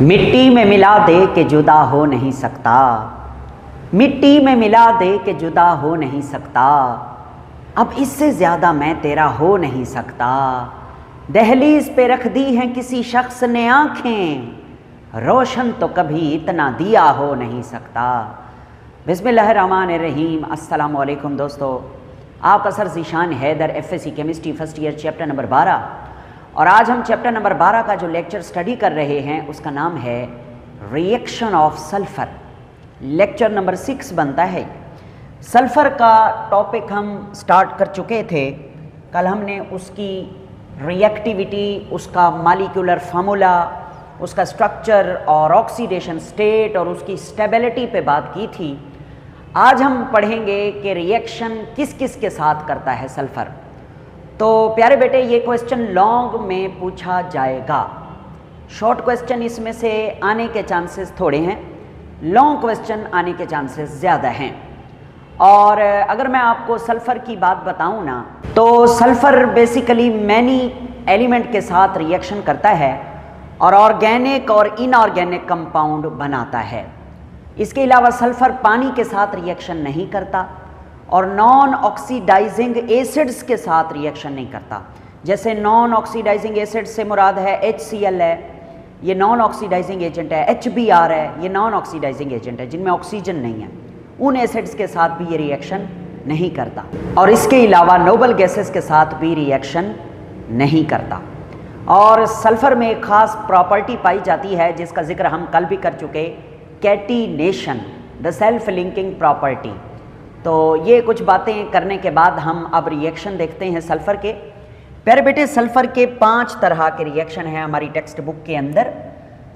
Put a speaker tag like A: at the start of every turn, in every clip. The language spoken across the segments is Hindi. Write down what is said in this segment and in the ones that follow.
A: मिट्टी में मिला दे के जुदा हो नहीं सकता, मिट्टी में मिला दे के जुदा हो नहीं सकता, अब इससे ज़्यादा मैं तेरा हो नहीं सकता। दहलीज पे रख दी हैं किसी शख्स ने आँखें, रोशन तो कभी इतना दिया हो नहीं सकता। बिस्मिल्लाहिर्रहमानिर्रहीम। अस्सलाम वालेकुम दोस्तों, आपका sir Zeeshan Haider FSC chemistry first year chapter number 12। और आज हम चैप्टर नंबर 12 का जो लेक्चर स्टडी कर रहे हैं उसका नाम है reaction of sulphur. Lecture number 6 बनता है। सल्फ़र का टॉपिक हम स्टार्ट कर चुके थे। कल हमने उसकी रिएक्टिविटी, उसका मॉलिक्यूलर फार्मूला, उसका स्ट्रक्चर और ऑक्सीडेशन स्टेट और उसकी स्टेबिलिटी पे बात की थी। आज हम पढ़ेंगे कि रिएक्शन किस किस के साथ करता है सल्फ़र। तो प्यारे बेटे, ये क्वेश्चन लॉन्ग में पूछा जाएगा। शॉर्ट क्वेश्चन इसमें से आने के चांसेस थोड़े हैं, लॉन्ग क्वेश्चन आने के चांसेस ज़्यादा हैं। और अगर मैं आपको सल्फ़र की बात बताऊं ना, तो सल्फ़र बेसिकली मैनी एलिमेंट के साथ रिएक्शन करता है और ऑर्गेनिक और इनऑर्गेनिक कंपाउंड बनाता है। इसके अलावा सल्फ़र पानी के साथ रिएक्शन नहीं करता और नॉन ऑक्सीडाइजिंग एसिड्स के साथ रिएक्शन नहीं करता। जैसे नॉन ऑक्सीडाइजिंग एसिड से मुराद है HCl है, ये नॉन ऑक्सीडाइजिंग एजेंट है। HBr है, ये नॉन ऑक्सीडाइजिंग एजेंट है जिनमें ऑक्सीजन नहीं है। उन एसिड्स के साथ भी ये रिएक्शन नहीं करता और इसके अलावा नोबल गैसेस के साथ भी रिएक्शन नहीं करता। और सल्फ़र में एक ख़ास प्रॉपर्टी पाई जाती है जिसका जिक्र हम कल भी कर चुके, catenation, the self linking property. तो ये कुछ बातें करने के बाद हम अब रिएक्शन देखते हैं सल्फ़र के। प्यारे बेटे, सल्फ़र के 5 तरह के रिएक्शन हैं हमारी टेक्स्ट बुक के अंदर।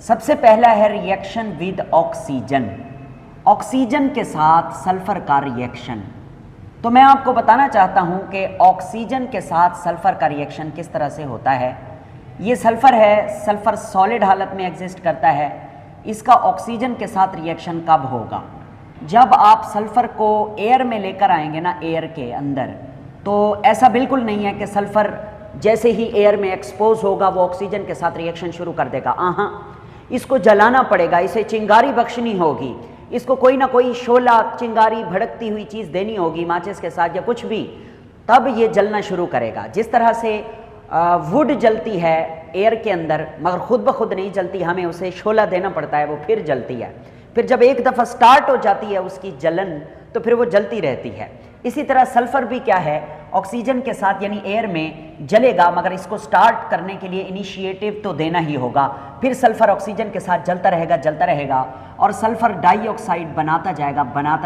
A: सबसे पहला है रिएक्शन विद ऑक्सीजन, ऑक्सीजन के साथ सल्फ़र का रिएक्शन। तो मैं आपको बताना चाहता हूं कि ऑक्सीजन के साथ सल्फ़र का रिएक्शन किस तरह से होता है। ये सल्फ़र है, सल्फ़र सॉलिड हालत में एग्जिस्ट करता है। इसका ऑक्सीजन के साथ रिएक्शन कब होगा? जब आप सल्फ़र को एयर में लेकर आएंगे ना, एयर के अंदर, तो ऐसा बिल्कुल नहीं है कि सल्फ़र जैसे ही एयर में एक्सपोज होगा वो ऑक्सीजन के साथ रिएक्शन शुरू कर देगा। इसको जलाना पड़ेगा, इसे चिंगारी बख्शनी होगी, इसको कोई ना कोई शोला, चिंगारी, भड़कती हुई चीज़ देनी होगी माचिस के साथ या कुछ भी, तब ये जलना शुरू करेगा। जिस तरह से वुड जलती है एयर के अंदर मगर खुद ब खुद नहीं जलती, हमें उसे शोला देना पड़ता है, वो फिर जलती है। फिर जब एक दफ़ा स्टार्ट हो जाती है उसकी जलन तो फिर वो जलती रहती है। इसी तरह सल्फ़र भी क्या है, ऑक्सीजन के साथ यानी एयर में जलेगा, मगर इसको स्टार्ट करने के लिए इनिशिएटिव तो देना ही होगा। फिर सल्फ़र ऑक्सीजन के साथ जलता रहेगा और सल्फ़र डाइऑक्साइड बनाता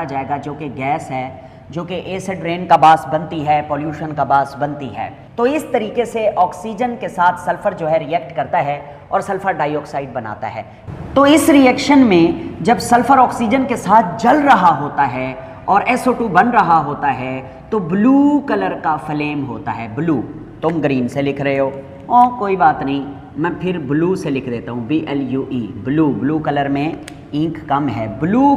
A: जाएगा जो कि गैस है, जो कि एसिड रेन का बास बनती है, पॉल्यूशन का बास बनती है। तो इस तरीके से ऑक्सीजन के साथ सल्फ़र जो है रिएक्ट करता है और सल्फ़र डाइऑक्साइड बनाता है। तो इस रिएक्शन में जब सल्फ़र ऑक्सीजन के साथ जल रहा होता है और SO2 बन रहा होता है तो ब्लू कलर का फ्लेम होता है। ब्लू, तुम ग्रीन से लिख रहे हो, कोई बात नहीं, मैं फिर ब्लू से लिख देता हूँ, BLUE, ब्लू। ब्लू कलर में इंक कम है। ब्लू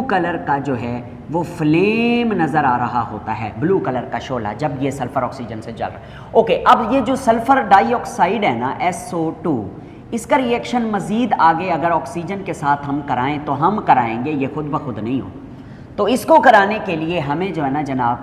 A: कलर का जो है वो फ्लेम नज़र आ रहा होता है, ब्लू कलर का शोला, जब ये सल्फ़र ऑक्सीजन से जल रहा है। ओके, अब ये जो सल्फ़र डाइऑक्साइड है ना, SO2, इसका रिएक्शन मज़ीद आगे अगर ऑक्सीजन के साथ हम कराएं तो हम कराएंगे, ये खुद ब खुद नहीं हो। तो इसको कराने के लिए हमें जो है ना जनाब,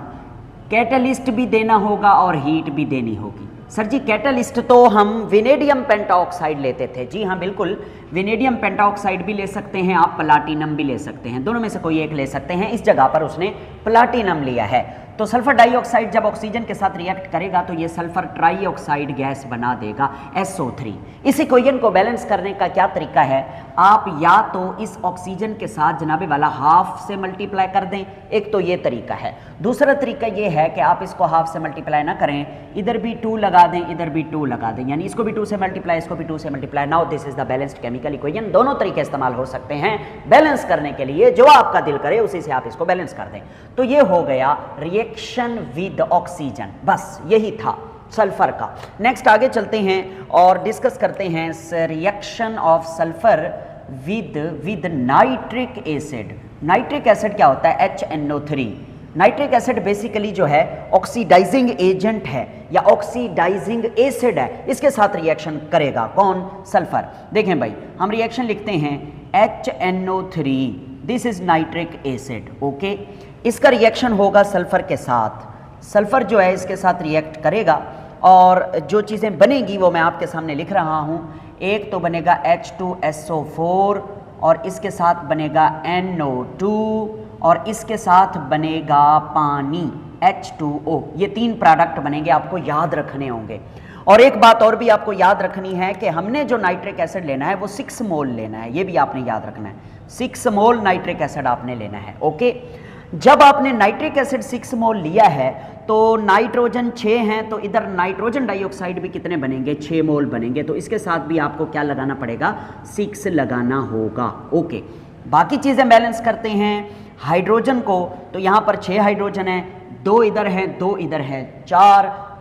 A: कैटलिस्ट भी देना होगा और हीट भी देनी होगी। सर जी, कैटलिस्ट तो हम विनेडियम पेंटाऑक्साइड लेते थे। जी हाँ, बिल्कुल, विनेडियम पेंटाऑक्साइड भी ले सकते हैं आप, प्लाटिनम भी ले सकते हैं, दोनों में से कोई एक ले सकते हैं। इस जगह पर उसने प्लाटिनम लिया है। तो सल्फ़र डाइऑक्साइड जब ऑक्सीजन के साथ रिएक्ट करेगा तो ये सल्फ़र ट्राइऑक्साइड गैस बना देगा, SO3। इस इक्वेशन को बैलेंस करने का क्या तरीका है, आप या तो इस ऑक्सीजन के साथ जनाबे वाला हाफ से मल्टीप्लाई कर दें, एक तो ये तरीका है। दूसरा तरीका ये है कि आप इसको हाफ से मल्टीप्लाई ना करें, इधर भी 2 लगा दें, इधर भी 2 लगा दें, यानी इसको भी 2 से मल्टीप्लाई, इसको भी 2 से multiply. Now this is the balanced chemical equation. दोनों तरीके इस्तेमाल हो सकते हैं बैलेंस करने के लिए, जो आपका दिल करे उसी से आप इसको बैलेंस कर दें। तो ये हो गया रिएक्शन विद ऑक्सीजन, बस यही था सल्फ़र का। नेक्स्ट आगे चलते हैं और डिस्कस करते हैं reaction of sulphur with nitric acid. Nitric acid क्या होता है? HNO3। नाइट्रिक एसिड बेसिकली जो है ऑक्सीडाइजिंग एजेंट है या ऑक्सीडाइजिंग एसिड है, इसके साथ रिएक्शन करेगा कौन? सल्फर। देखें भाई, हम रिएक्शन लिखते हैं HNO3, this is nitric acid, okay. इसका रिएक्शन होगा सल्फर के साथ, सल्फर जो है इसके साथ रिएक्ट करेगा और जो चीज़ें बनेगी वो मैं आपके सामने लिख रहा हूँ। एक तो बनेगा H2SO4 और इसके साथ बनेगा NO2 और इसके साथ बनेगा पानी H2O। ये 3 प्रोडक्ट बनेंगे, आपको याद रखने होंगे। और एक बात और भी आपको याद रखनी है कि हमने जो नाइट्रिक एसिड लेना है वो 6 मोल लेना है, ये भी आपने याद रखना है। 6 मोल नाइट्रिक एसिड आपने लेना है, ओके। जब आपने नाइट्रिक एसिड 6 मोल लिया है तो नाइट्रोजन 6 हैं, तो इधर नाइट्रोजन डाइऑक्साइड भी कितने बनेंगे? 6 मोल बनेंगे। तो इसके साथ भी आपको क्या लगाना पड़ेगा? 6 लगाना होगा, ओके। बाकी चीज़ें बैलेंस करते हैं हाइड्रोजन को, तो यहाँ पर 6 हाइड्रोजन है, 2 इधर है, 2 इधर है,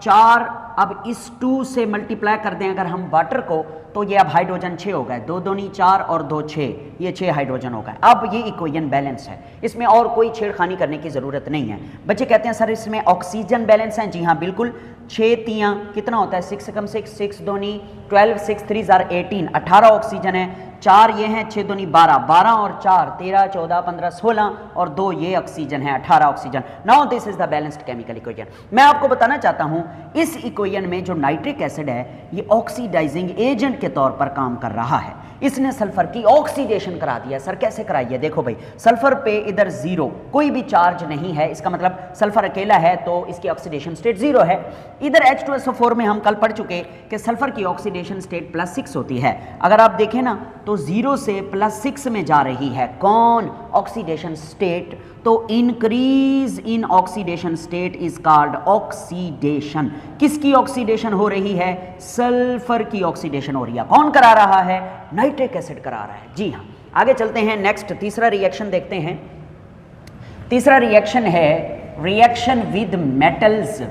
A: 4। अब इस 2 से मल्टीप्लाई कर दें अगर हम वाटर को, तो ये अब हाइड्रोजन 6 हो गए, 2 दूनी 4 और 2 6, ये 6 हाइड्रोजन हो गए। अब ये इक्वेशन बैलेंस है, इसमें और कोई छेड़खानी करने की ज़रूरत नहीं है। बच्चे कहते हैं सर इसमें ऑक्सीजन बैलेंस है, जी हाँ बिल्कुल। 6 तियाँ कितना होता है? 6 कम 6, 6 दूनी 12, 6 3 18, 18 ऑक्सीजन है। 4 ये हैं, 6 दूनी 12, 12 और 4 13, 14, 15, 16 और 2 ये ऑक्सीजन है, 18 oxygen. Now this is the balanced chemical equation. मैं आपको बताना चाहता हूं इस इक्वेशन में जो नाइट्रिक एसिड है ये ऑक्सीडाइजिंग एजेंट के तौर पर काम कर रहा है। इसने सल्फर की ऑक्सीडेशन करा दिया। सर कैसे कराई है? देखो भाई, सल्फर पे इधर 0, कोई भी चार्ज नहीं है, इसका मतलब सल्फर अकेला है तो इसकी ऑक्सीडेशन स्टेट 0 है। इधर H2SO4 में हम कल पढ़ चुके कि सल्फर की ऑक्सीडेशन स्टेट +6 होती है। अगर आप देखें ना तो 0 से +6 में जा रही है कौन? Oxidation state. तो increase in oxidation state is called oxidation. किसकी ऑक्सीडेशन हो रही है? सल्फर की ऑक्सीडेशन हो रही है। कौन करा रहा है? नाइट्रिक एसिड करा रहा है, जी हाँ। आगे चलते हैं, नेक्स्ट तीसरा रिएक्शन देखते हैं। तीसरा रिएक्शन है रिएक्शन विद मेटल्स।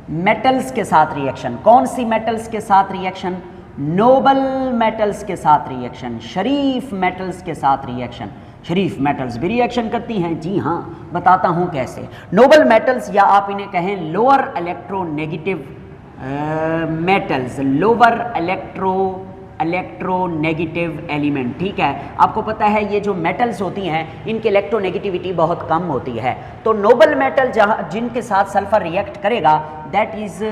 A: मेटल्स के साथ रिएक्शन। कौन सी मेटल्स के साथ रिएक्शन? नोबल मेटल्स के साथ रिएक्शन, शरीफ मेटल्स के साथ रिएक्शन। शरीफ मेटल्स भी रिएक्शन करती हैं, जी हाँ, बताता हूं कैसे। नोबल मेटल्स या आप इन्हें कहें lower electronegative metals, lower electronegative element, ठीक है। आपको पता है ये जो मेटल्स होती हैं इनकी इलेक्ट्रोनेगेटिविटी बहुत कम होती है। तो नोबल मेटल जहाँ जिनके साथ सल्फर रिएक्ट करेगा, that is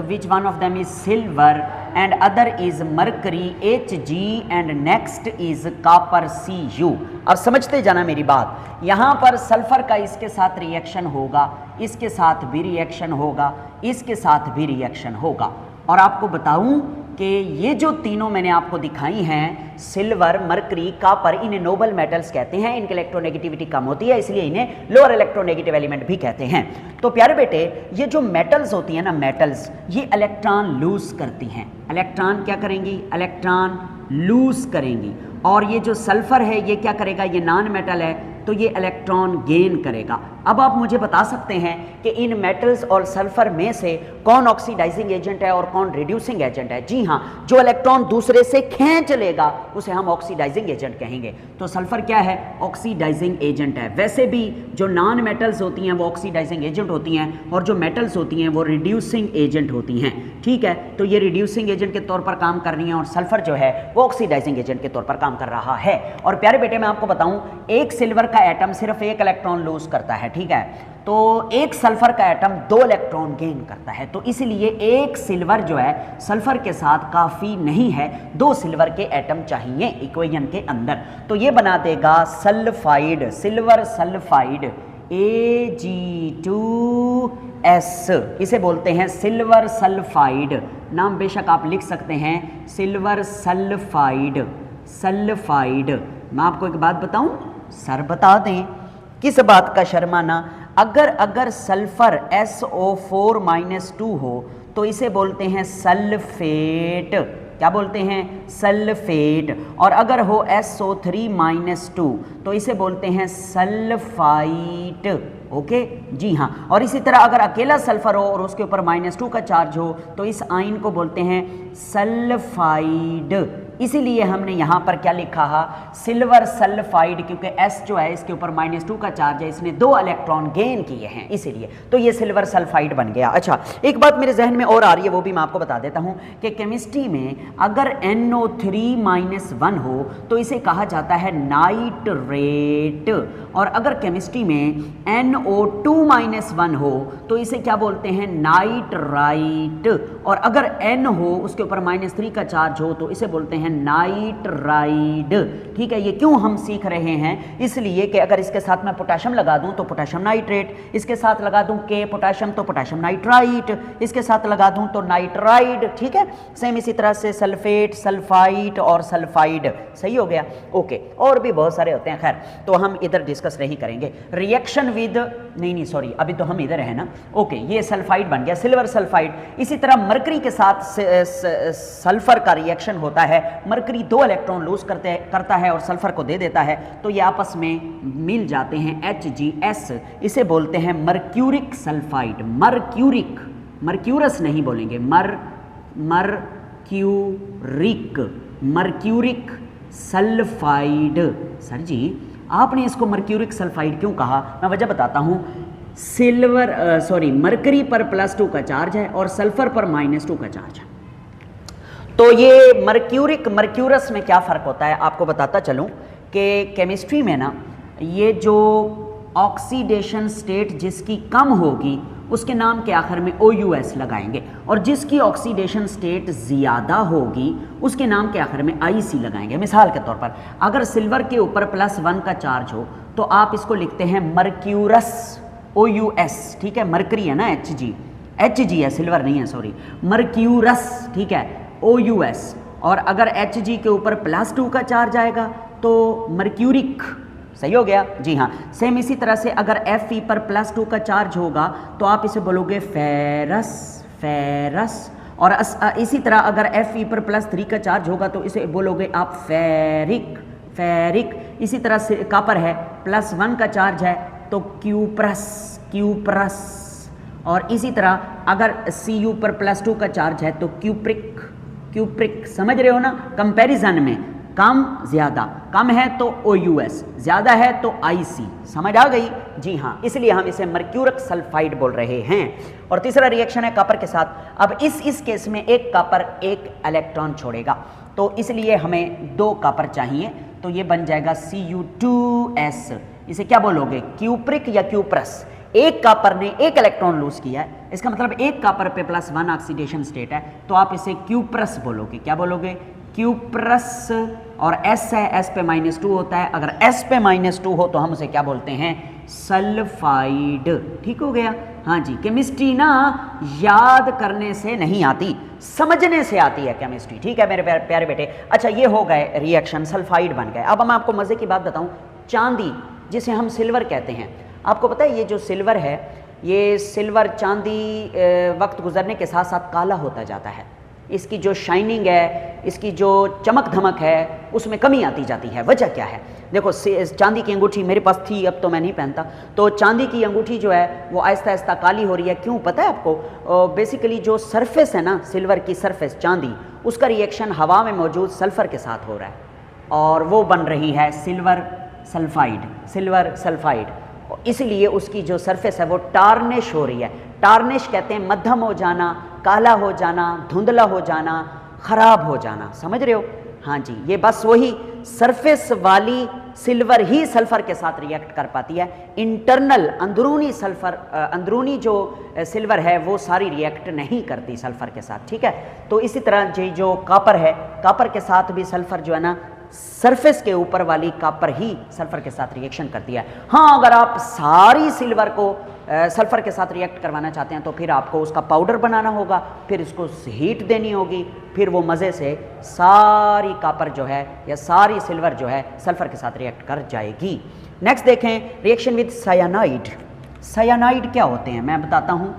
A: which one of them is silver and other is mercury Hg and next is copper Cu। अब समझते जाना मेरी बात, यहाँ पर सल्फर का इसके साथ रिएक्शन होगा, इसके साथ भी रिएक्शन होगा, इसके साथ भी रिएक्शन होगा। और आपको बताऊं कि ये जो तीनों मैंने आपको दिखाई हैं, सिल्वर, मरकरी, कॉपर, इन्हें नोबल मेटल्स कहते हैं। इनकी इलेक्ट्रोनेगेटिविटी कम होती है, इसलिए इन्हें लोअर इलेक्ट्रोनेगेटिव एलिमेंट भी कहते हैं। तो प्यारे बेटे, ये जो मेटल्स होती हैं ना, मेटल्स, ये इलेक्ट्रॉन लूज करती हैं। इलेक्ट्रॉन क्या करेंगी? इलेक्ट्रॉन लूज करेंगी। और ये जो सल्फर है ये क्या करेगा? ये नॉन मेटल है तो ये इलेक्ट्रॉन गेन करेगा। अब आप मुझे बता सकते हैं कि इन मेटल्स और सल्फर में से कौन ऑक्सीडाइजिंग एजेंट है और कौन रिड्यूसिंग एजेंट है? जी हाँ, जो इलेक्ट्रॉन दूसरे से खींच लेगा उसे हम ऑक्सीडाइजिंग एजेंट कहेंगे। तो सल्फर क्या है? ऑक्सीडाइजिंग एजेंट है। वैसे भी जो नॉन मेटल्स होती हैं वो ऑक्सीडाइजिंग एजेंट होती हैं और जो मेटल्स होती हैं वो रिड्यूसिंग एजेंट होती हैं, ठीक है। तो ये रिड्यूसिंग एजेंट के तौर पर काम कर रही हैं और सल्फर जो है वो ऑक्सीडाइजिंग एजेंट के तौर पर काम कर रहा है। और प्यारे बेटे, मैं आपको बताऊं, एक सिल्वर का एटम सिर्फ 1 इलेक्ट्रॉन लूज करता है, ठीक है। तो एक सल्फर का एटम 2 इलेक्ट्रॉन गेन करता है। तो इसलिए एक सिल्वर जो है सल्फर के साथ काफ़ी नहीं है, 2 सिल्वर के एटम चाहिए इक्वेशन के अंदर। तो ये बना देगा सल्फाइड, सिल्वर सल्फाइड, Ag2S, इसे बोलते हैं सिल्वर सल्फाइड। नाम बेशक आप लिख सकते हैं, सिल्वर सल्फाइड, सल्फाइड। मैं आपको एक बात बताऊं, सर बता दें, किस बात का शर्माना? अगर सल्फर SO4-2 हो तो इसे बोलते हैं सल्फेट। क्या बोलते हैं? सल्फेट। और अगर हो SO3-2 तो इसे बोलते हैं सल्फाइट, ओके, जी हाँ। और इसी तरह अगर अकेला सल्फर हो और उसके ऊपर -2 का चार्ज हो तो इस आयन को बोलते हैं सल्फाइड, इसीलिए हमने यहाँ पर क्या लिखा है, सिल्वर सल्फाइड, क्योंकि S जो है इसके ऊपर -2 का चार्ज है, इसने 2 इलेक्ट्रॉन गेन किए हैं, इसीलिए तो ये सिल्वर सल्फाइड बन गया। अच्छा, एक बात मेरे जहन में और आ रही है, वो भी मैं आपको बता देता हूँ कि केमिस्ट्री में अगर NO3-1 हो तो इसे कहा जाता है नाइट्रेट, और अगर केमिस्ट्री में NO2-1 हो तो इसे क्या बोलते हैं, नाइट्राइट, और अगर N हो उसके ऊपर -3 का चार्ज हो तो इसे बोलते हैं नाइट्राइड। ठीक है, ये क्यों हम सीख रहे हैं, इसलिए कि अगर इसके साथ मैं पोटेशियम लगा दूं तो पोटेशियम नाइट्रेट, इसके साथ लगा दूं K पोटेशियम तो पोटेशियम नाइट्राइट, इसके साथ लगा दूं तो नाइट्राइड। ठीक है, सेम इसी तरह से सल्फेट, सल्फाइट और सल्फाइड, सही हो गया। ओके, और भी बहुत सारे होते हैं, खैर तो हम इधर डिस्कस नहीं करेंगे। रिएक्शन विद नहीं सॉरी, अभी तो हम इधर है ना। ओके, ये सल्फाइड बन गया, सिल्वर सल्फाइड। इसी तरह मरकरी के साथ सल्फर का रिएक्शन होता है, मरकरी 2 इलेक्ट्रॉन लूज करता है और सल्फर को दे देता है, तो ये आपस में मिल जाते हैं HgS, इसे बोलते हैं मर्क्यूरिक सल्फाइड। मर्क्यूरिक, मर्क्यूरस नहीं बोलेंगे, मर्क्यूरिक सल्फाइड। सर जी आपने इसको मर्क्यूरिक सल्फाइड क्यों कहा, मैं वजह बताता हूं। मरकरी पर +2 का चार्ज है और सल्फर पर -2 का चार्ज है, तो ये मर्क्यूरिक मर्क्यूरस में क्या फ़र्क होता है आपको बताता चलूं कि केमिस्ट्री में ना ये जो ऑक्सीडेशन स्टेट जिसकी कम होगी उसके नाम के आखिर में OUS लगाएंगे, और जिसकी ऑक्सीडेशन स्टेट ज़्यादा होगी उसके नाम के आखिर में IC लगाएंगे। मिसाल के तौर पर अगर सिल्वर के ऊपर +1 का चार्ज हो तो आप इसको लिखते हैं मर्क्यूरस, OUS। ठीक है, मरकरी है ना, Hg है, सिल्वर नहीं है, सॉरी, मर्क्यूरस। ठीक है, OUS। और अगर Hg के ऊपर +2 का चार्ज आएगा तो मर्क्यूरिक, सही हो गया जी हाँ। सेम इसी तरह से अगर Fe पर +2 का चार्ज होगा तो आप इसे बोलोगे फेरस, और इसी तरह अगर Fe पर +3 का चार्ज होगा तो इसे बोलोगे आप फेरिक। इसी तरह से कॉपर है, +1 का चार्ज है तो क्यूप्रस, और इसी तरह अगर Cu पर +2 का चार्ज है तो क्यूप्रिक। समझ रहे हो ना, कंपैरिजन में कम ज़्यादा, कम है तो OUS, ज़्यादा है तो IC। समझ आ गई जी हाँ, इसलिए हम इसे मर्क्यूरिक सल्फाइड बोल रहे हैं। और तीसरा रिएक्शन है कॉपर के साथ। अब इस केस में एक कॉपर 1 इलेक्ट्रॉन छोड़ेगा, तो इसलिए हमें 2 कॉपर चाहिए, तो ये बन जाएगा Cu2S। इसे क्या बोलोगे, क्यूप्रिक या क्यूप्रस। एक कॉपर ने 1 इलेक्ट्रॉन लूज किया है, इसका मतलब एक कॉपर पे +1 ऑक्सीडेशन स्टेट है, तो आप इसे क्यूप्रस बोलोगे। क्या बोलोगे, क्यूप्रस। और S है, S पे -2 होता है, अगर S पे -2 हो तो हम उसे क्या बोलते हैं, सल्फाइड। ठीक हो गया। हाँ जी, केमिस्ट्री ना याद करने से नहीं आती, समझने से आती है केमिस्ट्री। ठीक है मेरे प्यारे बेटे। अच्छा, ये हो गए रिएक्शन, सल्फाइड बन गए। अब मैं आपको मज़े की बात बताऊं, चांदी जिसे हम सिल्वर कहते हैं, आपको पता है ये जो सिल्वर है, ये सिल्वर चांदी वक्त गुजरने के साथ साथ काला होता जाता है। इसकी जो शाइनिंग है, इसकी जो चमक धमक है, उसमें कमी आती जाती है। वजह क्या है, देखो चांदी की अंगूठी मेरे पास थी, अब तो मैं नहीं पहनता, तो चांदी की अंगूठी जो है वो आहिस्ता आहिस्ता काली हो रही है। क्यों पता है आपको, बेसिकली जो सरफेस है ना सिल्वर की सरफेस, चांदी, उसका रिएक्शन हवा में मौजूद सल्फर के साथ हो रहा है और वो बन रही है सिल्वर सल्फाइड। इसलिए उसकी जो सरफेस है वो टार्निश हो रही है। टार्निश कहते हैं मध्यम हो जाना, काला हो जाना, धुंधला हो जाना, खराब हो जाना। समझ रहे हो, हाँ जी, ये बस वही सरफेस वाली सिल्वर ही सल्फर के साथ रिएक्ट कर पाती है। इंटरनल अंदरूनी जो सिल्वर है वो सारी रिएक्ट नहीं करती सल्फर के साथ। ठीक है, तो इसी तरह जो कॉपर है, कॉपर के साथ भी सल्फर जो है ना, सरफेस के ऊपर वाली कॉपर ही सल्फर के साथ रिएक्शन करती है। हाँ, अगर आप सारी सिल्वर को सल्फर के साथ रिएक्ट करवाना चाहते हैं तो फिर आपको उसका पाउडर बनाना होगा, फिर इसको हीट देनी होगी, फिर वो मज़े से सारी कॉपर जो है या सारी सिल्वर जो है सल्फर के साथ रिएक्ट कर जाएगी। नेक्स्ट देखें, रिएक्शन विद सायानाइड। सायानाइड क्या होते हैं मैं बताता हूँ।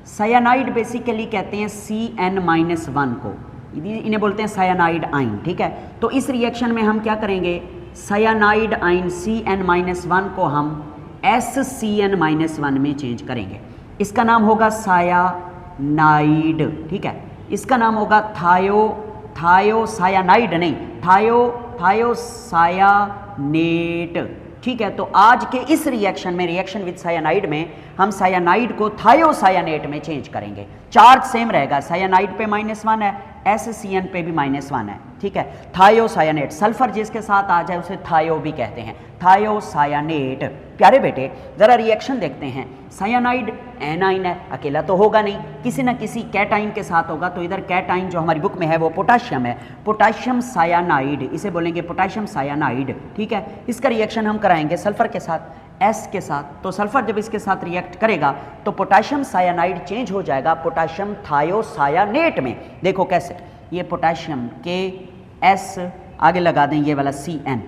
A: सायानाइड बेसिकली कहते हैं Cn-1 को, इन्हें बोलते हैं सायानाइड आयन। ठीक है, तो इस रिएक्शन में हम क्या करेंगे, सायानाइड आयन Cn-1 को हम SCN-1 में चेंज करेंगे। इसका नाम होगा सायानाइड। ठीक है, इसका नाम होगा थायोसायानाइड नहीं, थायोसायानेट। ठीक है, तो आज के इस रिएक्शन में, रिएक्शन विद सायानाइड में, हम सायानाइड को थायोसायानेट में चेंज करेंगे। चार्ज सेम रहेगा, सायानाइड पे -1 है, SCN पे भी -1 है। ठीक है, थायोसायानेट, सल्फर जिसके साथ आ जाए उसे थायो भी कहते हैं, थायोसायानेट। प्यारे बेटे जरा रिएक्शन देखते हैं। सायानाइड एनाइन है, अकेला तो होगा नहीं, किसी न किसी कैटाइन के साथ होगा। तो इधर कैटाइन जो हमारी बुक में है वो पोटाशियम है, पोटाशियम सायानाइड, इसे बोलेंगे पोटाशियम सायानाइड। ठीक है, इसका रिएक्शन हम कराएंगे सल्फर के साथ, S के साथ। तो सल्फर जब इसके साथ रिएक्ट करेगा तो पोटाशियम सायानाइड चेंज हो जाएगा पोटाशियम थायोसायानेट में। देखो कैसे, ये पोटाशियम KS आगे लगा दें, ये वाला CN,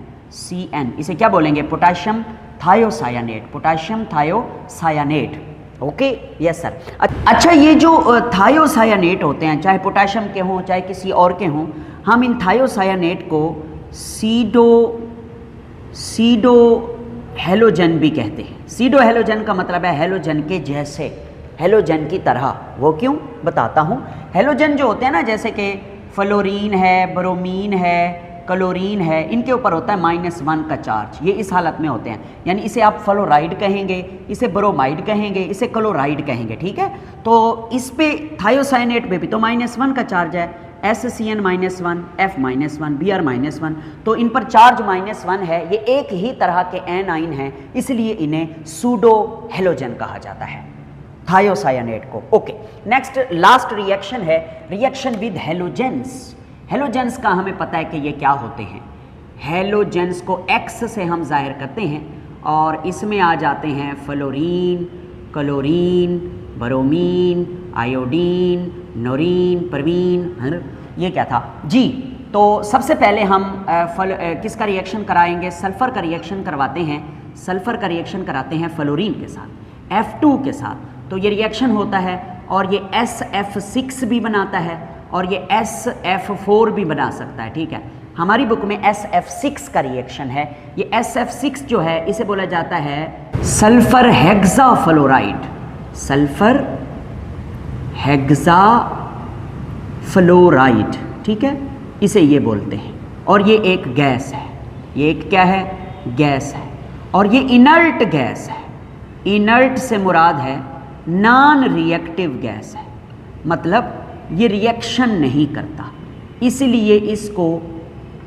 A: इसे क्या बोलेंगे, potassium thiocyanate, potassium thiocyanate. Okay, yes sir. अच्छा, ये जो थायोसायानेट होते हैं, चाहे पोटाशियम के हों चाहे किसी और के हों, हम इन थायोसायानेट को सीडो हेलोजन भी कहते हैं। सीडो हेलोजन का मतलब है हेलोजन के जैसे, हेलोजन की तरह। वो क्यों, बताता हूँ। हेलोजन जो होते हैं ना, जैसे कि फ्लोरीन है, ब्रोमीन है, क्लोरीन है, इनके ऊपर होता है -1 का चार्ज। ये इस हालत में होते हैं, यानी इसे आप फ्लोराइड कहेंगे, इसे ब्रोमाइड कहेंगे, इसे क्लोराइड कहेंगे। ठीक है, तो इस पे थायोसायानेट पे भी तो -1 का चार्ज है, SCN -1, F -1, Br -1, तो इन पर चार्ज -1 है। ये एक ही तरह के एनाइन हैं, इसलिए इन्हें सूडो हेलोजन कहा जाता है, थायोसायानेट को। ओके, नेक्स्ट लास्ट रिएक्शन है रिएक्शन विद हेलोजेंस। हेलोजेंस का हमें पता है कि ये क्या होते हैं। हेलोजेंस को X से हम जाहिर करते हैं और इसमें आ जाते हैं fluorine, chlorine, bromine, iodine, Noreen, Parveen. ये क्या था जी। तो सबसे पहले हम किसका रिएक्शन कराएंगे, सल्फर का रिएक्शन करवाते हैं। सल्फर का रिएक्शन कराते हैं फ्लोरीन के साथ, F2 के साथ। तो ये रिएक्शन होता है और ये SF6 भी बनाता है और ये SF4 भी बना सकता है। ठीक है, हमारी बुक में SF6 का रिएक्शन है। ये SF6 जो है इसे बोला जाता है सल्फर हेक्साफ्लोराइड, सल्फर हेक्साफ्लोराइड। ठीक है, इसे ये बोलते हैं। और ये एक गैस है, ये एक क्या है, गैस है। और ये इनर्ट गैस है। इनर्ट से मुराद है नॉन रिएक्टिव गैस है, मतलब ये रिएक्शन नहीं करता, इसलिए इसको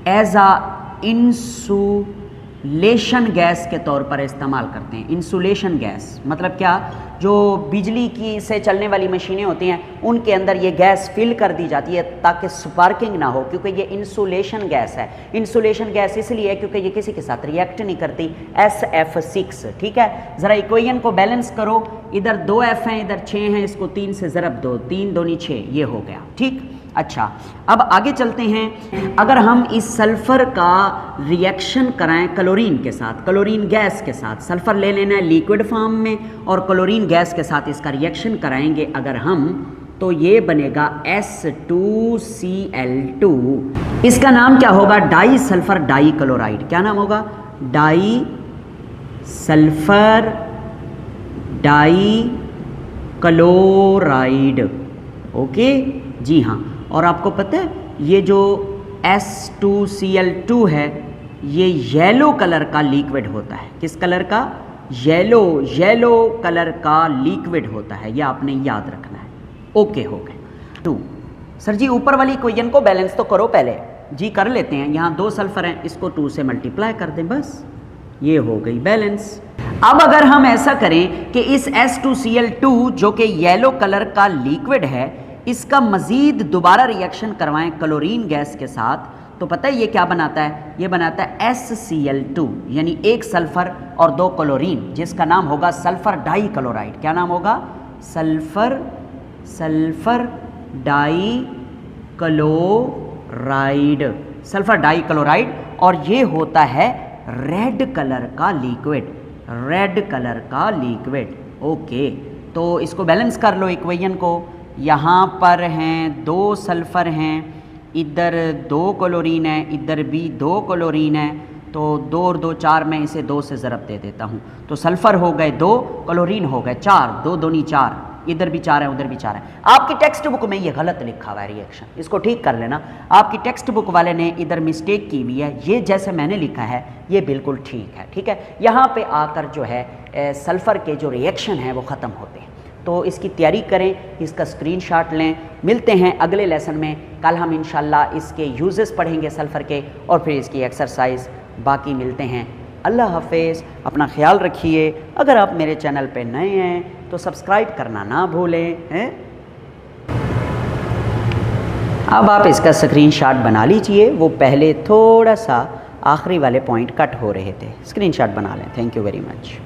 A: एज आ इंसुलेशन गैस के तौर पर इस्तेमाल करते हैं। इंसुलेशन गैस मतलब क्या, जो बिजली की से चलने वाली मशीनें होती हैं उनके अंदर ये गैस फिल कर दी जाती है ताकि स्पार्किंग ना हो, क्योंकि ये इंसुलेशन गैस है। इंसुलेशन गैस इसलिए है क्योंकि ये किसी के साथ रिएक्ट नहीं करती, SF6। ठीक है, ज़रा इक्वेशन को बैलेंस करो, इधर 2 F हैं, इधर 6 हैं, इसको 3 से ज़रब दो, 3 दूनी 6, ये हो गया। ठीक, अच्छा अब आगे चलते हैं। अगर हम इस सल्फर का रिएक्शन कराएं क्लोरीन के साथ, क्लोरीन गैस के साथ, सल्फर ले लेना है लिक्विड फॉर्म में और क्लोरीन गैस के साथ इसका रिएक्शन कराएंगे अगर हम, तो ये बनेगा S2Cl2। इसका नाम क्या होगा, डाई सल्फर डाई क्लोराइड। क्या नाम होगा, disulphur die chloride. Okay जी हाँ। और आपको पता है ये जो S2Cl2 है ये येलो कलर का लिक्विड होता है। किस कलर का, येलो कलर का लिक्विड होता है, ये आपने याद रखना है। ओके हो गए 2। सर जी ऊपर वाली इक्वेशन को बैलेंस तो करो पहले जी, कर लेते हैं। यहाँ 2 सल्फर हैं, इसको 2 से मल्टीप्लाई कर दें, बस ये हो गई बैलेंस। अब अगर हम ऐसा करें कि इस S2Cl2 जो कि येलो कलर का लिक्विड है, इसका मजीद दोबारा रिएक्शन करवाएं क्लोरीन गैस के साथ, तो पता है ये क्या बनाता है, ये बनाता है SCl2, यानी 1 सल्फर और 2 क्लोरीन, जिसका नाम होगा सल्फर डाई क्लोराइड। क्या नाम होगा, sulphur die chloride, sulphur die chloride. और ये होता है रेड कलर का लिक्विड, रेड कलर का लिक्विड। ओके, तो इसको बैलेंस कर लो इक्वेशन को। यहाँ पर हैं 2 सल्फर हैं, इधर 2 क्लोरीन है, इधर भी 2 क्लोरीन है, तो 2 और 2 4, मैं इसे 2 से ज़रब दे देता हूँ। तो सल्फ़र हो गए 2, क्लोरीन हो गए 4, 2 दूनी 4, इधर भी 4 है उधर भी 4 है। आपकी टेक्स्ट बुक में ये गलत लिखा हुआ है रिएक्शन, इसको ठीक कर लेना। आपकी टेक्स्ट बुक वाले ने इधर मिस्टेक की हुई है, ये जैसे मैंने लिखा है ये बिल्कुल ठीक है, ठीक है। यहाँ पे आकर जो है सल्फ़र के जो रिएक्शन हैं वो ख़त्म होते हैं। तो इसकी तैयारी करें, इसका स्क्रीनशॉट लें। मिलते हैं अगले लेसन में, कल हम इंशाल्लाह इसके यूजेस पढ़ेंगे सल्फ़र के और फिर इसकी एक्सरसाइज। बाकी मिलते हैं, अल्लाह हाफिज़, अपना ख्याल रखिए। अगर आप मेरे चैनल पे नए हैं तो सब्सक्राइब करना ना भूलें हैं। अब आप इसका स्क्रीनशॉट बना लीजिए, वो पहले थोड़ा सा आखिरी वाले पॉइंट कट हो रहे थे, स्क्रीनशॉट बना लें। Thank you very much.